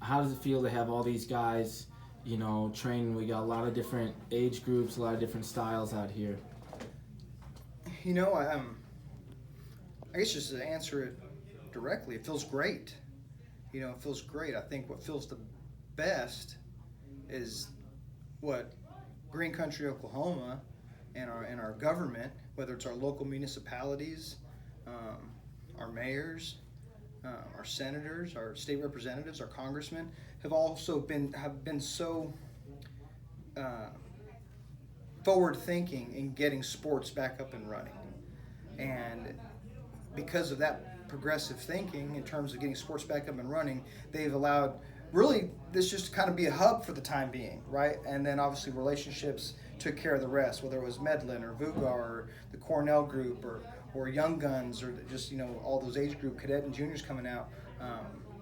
how does it feel to have all these guys, training? We got a lot of different age groups, a lot of different styles out here. I guess just to answer it directly, it feels great. It feels great. I think what feels the best is what Green Country, Oklahoma, and our government, whether it's our local municipalities, our mayors, our senators, our state representatives, our congressmen, have been so forward thinking in getting sports back up and running, and because of that progressive thinking in terms of getting sports back up and running, they've allowed really this just to kind of be a hub for the time being, right? And then obviously relationships took care of the rest, whether it was Medlin or Vugar or the Cornell group or Young Guns or just all those age group cadet and juniors coming out.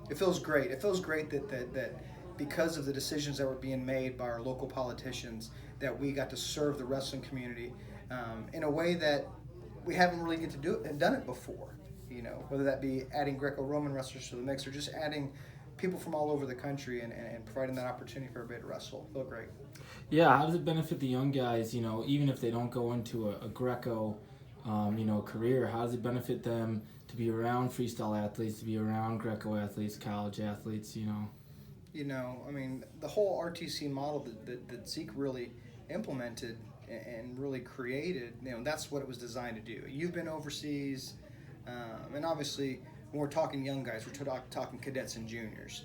It feels great. It feels great that because of the decisions that were being made by our local politicians, that we got to serve the wrestling community in a way that we haven't really done it before. Whether that be adding Greco-Roman wrestlers to the mix or just adding people from all over the country and providing that opportunity for everybody to wrestle. Feel great. Yeah, how does it benefit the young guys? Even if they don't go into a Greco, career, how does it benefit them to be around freestyle athletes, to be around Greco athletes, college athletes? The whole RTC model that Zeke really implemented and really created, that's what it was designed to do. You've been overseas, and obviously when we're talking young guys, we're talking cadets and juniors.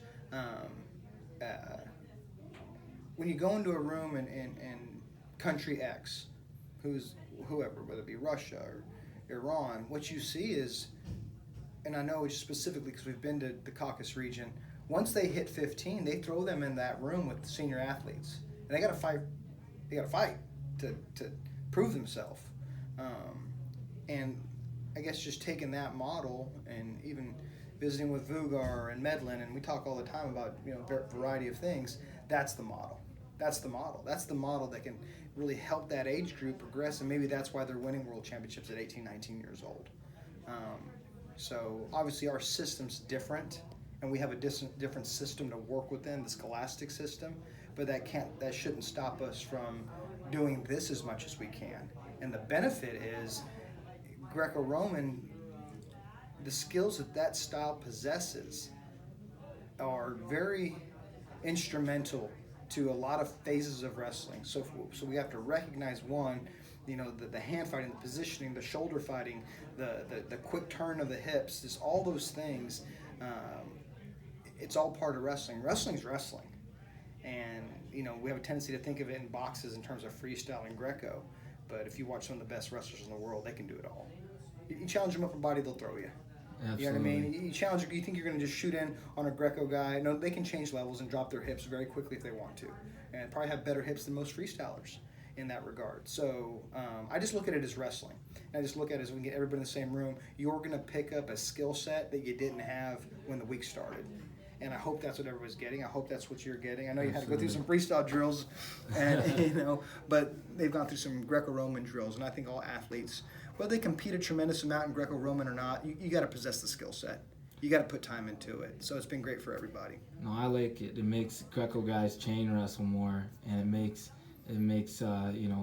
When you go into a room in country X, whoever, whether it be Russia or Iran, what you see is, and I know specifically because we've been to the Caucasus region, once they hit 15, they throw them in that room with the senior athletes, and they got to fight. They got to fight to prove themselves. And I guess just taking that model and even visiting with Vugar and Medlin, and we talk all the time about variety of things. That's the model. That's the model. That's the model that can really help that age group progress, and maybe that's why they're winning world championships at 18, 19 years old. So obviously our system's different, and we have a different system to work within, the scholastic system, but that shouldn't stop us from doing this as much as we can. And the benefit is Greco-Roman, the skills that style possesses are very instrumental to a lot of phases of wrestling. So we have to recognize the hand fighting, the positioning, the shoulder fighting, the quick turn of the hips, just all those things. It's all part of wrestling. Wrestling's wrestling. And, we have a tendency to think of it in boxes in terms of freestyle and Greco. But if you watch some of the best wrestlers in the world, they can do it all. You challenge them upper body, they'll throw you. Absolutely. You know what I mean? You think you're going to just shoot in on a Greco guy. No, they can change levels and drop their hips very quickly if they want to. And probably have better hips than most freestylers in that regard. So I just look at it as wrestling. And I just look at it as we can get everybody in the same room. You're going to pick up a skill set that you didn't have when the week started. And I hope that's what everybody's getting. I hope that's what you're getting. I know you had to go through some freestyle drills, and but they've gone through some Greco-Roman drills. And I think all athletes, whether they compete a tremendous amount in Greco-Roman or not, you got to possess the skill set. You got to put time into it. So it's been great for everybody. No, I like it. It makes Greco guys chain wrestle more, and it makes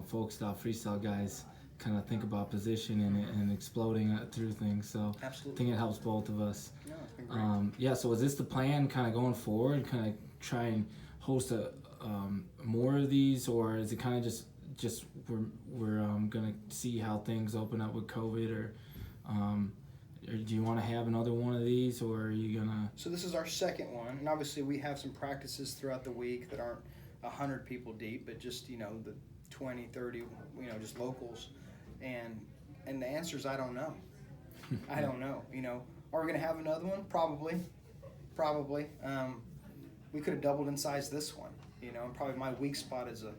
folk style freestyle guys kind of think about position and exploding through things. So Absolutely. I think it helps both of us. No, it's been great. So is this the plan kind of going forward, kind of try and host more of these, or is it kind of just we're going to see how things open up with COVID, or do you want to have another one of these, or are you going to? So this is our second one, and obviously we have some practices throughout the week that aren't 100 people deep, but just, the 20, 30, just locals. And the answer is I don't know. I don't know. Are we going to have another one? Probably. We could have doubled in size this one. And probably my weak spot as a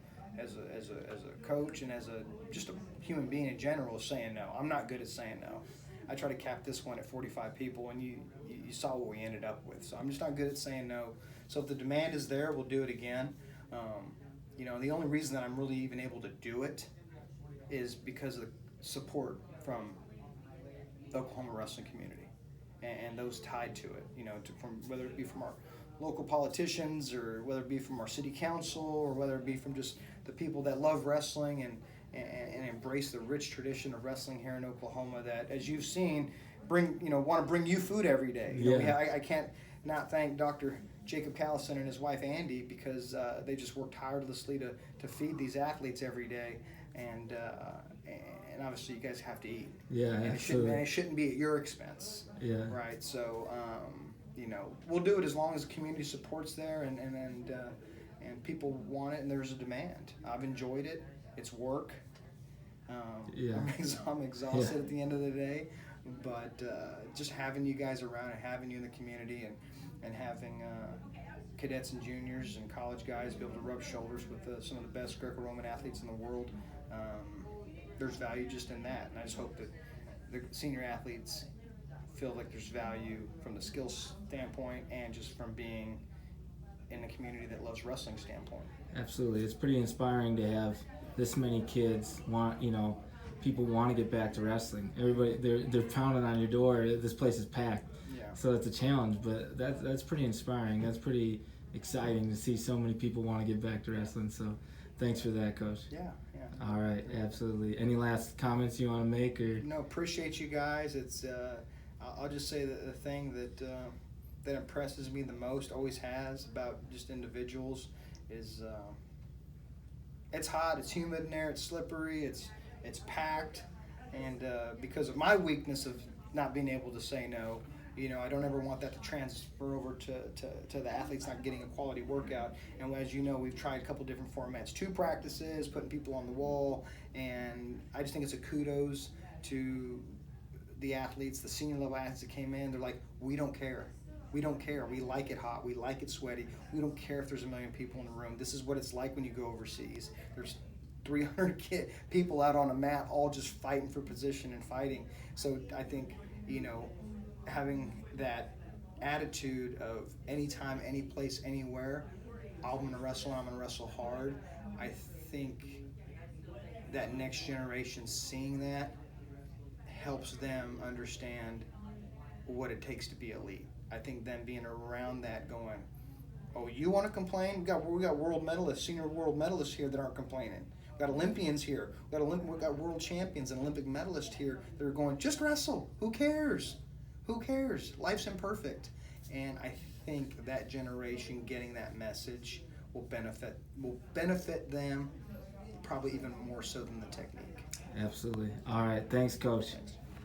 coach and as just a human being in general is saying no. I'm not good at saying no. I try to cap this one at 45 people, and you saw what we ended up with. So I'm just not good at saying no. So if the demand is there, we'll do it again. The only reason that I'm really even able to do it is because of the support from the Oklahoma wrestling community and those tied to it, from whether it be from our local politicians, or whether it be from our city council, or whether it be from just the people that love wrestling and embrace the rich tradition of wrestling here in Oklahoma, that, as you've seen, want to bring you food every day. I can't not thank Dr. Jacob Callison and his wife Andy, because they just work tirelessly to feed these athletes every day, and obviously you guys have to eat. Yeah, and absolutely. it shouldn't be at your expense. Yeah. Right. So we'll do it as long as the community support's there, and people want it, and there's a demand. I've enjoyed it. It's work. I'm exhausted at the end of the day, but just having you guys around and having you in the community, and having cadets and juniors and college guys be able to rub shoulders with some of the best Greco-Roman athletes in the world, there's value just in that. And I just hope that the senior athletes feel like there's value from the skills standpoint and just from being in a community that loves wrestling standpoint. Absolutely. It's pretty inspiring to have this many kids people want to get back to wrestling. Everybody, they're pounding on your door. This place is packed. Yeah. So it's a challenge, but that's pretty inspiring. That's pretty exciting to see so many people want to get back to wrestling. So thanks for that, Coach. Yeah. All right, absolutely. Any last comments you want to make? Or no, appreciate you guys. It's I'll just say that the thing that impresses me the most, always has, about just individuals is it's hot, it's humid in there, it's slippery, it's packed, and because of my weakness of not being able to say no, I don't ever want that to transfer over to the athletes not getting a quality workout. And as you know, we've tried a couple different formats, 2 practices, putting people on the wall, and I just think it's a kudos to the athletes, the senior level athletes that came in. They're like, we don't care. We don't care. We like it hot. We like it sweaty. We don't care if there's a million people in the room. This is what it's like when you go overseas. There's 300 people out on a mat all just fighting for position and fighting. So I think, having that attitude of anytime, any place, anywhere, I'm going to wrestle and I'm going to wrestle hard. I think that next generation seeing that helps them understand what it takes to be elite. I think them being around that going, oh, you want to complain? We got world medalists, senior world medalists here that aren't complaining. We got Olympians here. We got world champions and Olympic medalists here that are going, just wrestle. Who cares? Who cares? Life's imperfect. And I think that generation getting that message will benefit them probably even more so than the technique. Absolutely. All right. Thanks, Coach. Thanks.